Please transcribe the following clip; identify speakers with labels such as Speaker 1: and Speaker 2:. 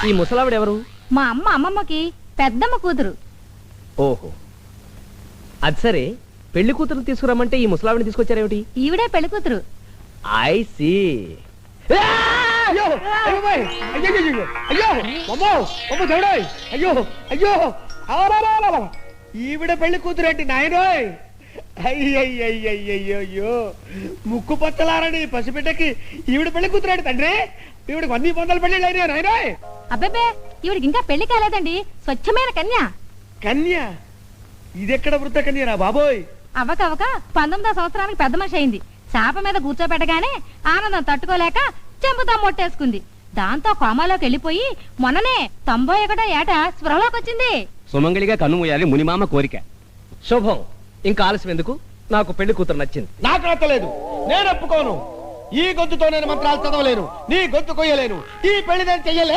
Speaker 1: ఈ ముసలావిడ ఎవరు?
Speaker 2: మా అమ్మమ్మకి పెద్దమ్మ కూతురు.
Speaker 1: ఓహో, అది సరే. పెళ్లి కూతురు తీసుకురమ్మంటే ఈ ముసలావిడిని తీసుకొచ్చారేమిటి?
Speaker 2: ఈవిడే పెళ్లి కూతురు.
Speaker 1: I see.
Speaker 3: అయ్యో అయ్యో అయ్యో అమ్మో అమ్మో దేవుడోయ్, అయ్యో అయ్యో ఈవిడ పెళ్లి కూతురేంటి నాయనోయ్? అయ్యయ్యయ్యో, ముక్కు పచ్చలారని పసిబిడ్డకి ఈవిడ పెళ్లి కూతురేంటి తండ్రి? ఈవిడకి 100 పెళ్లి అయినా నాయనోయ్.
Speaker 2: అబ్బేబే, ఈవిడికి ఇంకా పెళ్లి కాలేదండి. స్వచ్ఛమైన కన్య.
Speaker 3: కన్య? ఇదెక్కడ వృద్ధ కన్యరా బాబోయ్?
Speaker 2: అవ్వకవ్వక 19వ సంవత్సరానికి పెద్ద మనిషి అయింది. చాప మీద కూర్చోబెట్టగానే ఆనందం తట్టుకోలేక చెంపుతా మొట్టేసుకుంది. దాంతో కోమాలోకి వెళ్ళిపోయి మొన్ననే 91వ ఏట స్పృహలోకి వచ్చింది.
Speaker 4: సుమంగళిగా కన్ను మూయాలి మునిమామ కోరిక.
Speaker 1: శుభం. ఇంకా ఆలస్యం ఎందుకు? నాకు పెళ్లి కూతురు నచ్చింది.
Speaker 3: నాకు నచ్చలేదు, నేను ఒప్పుకోను. ఈ గొంతుతో నేను మంత్రాలు చదవలేను, నీ గొంతు కొయ్యలేను, ఈ పెళ్లి నేను చెయ్యలేను.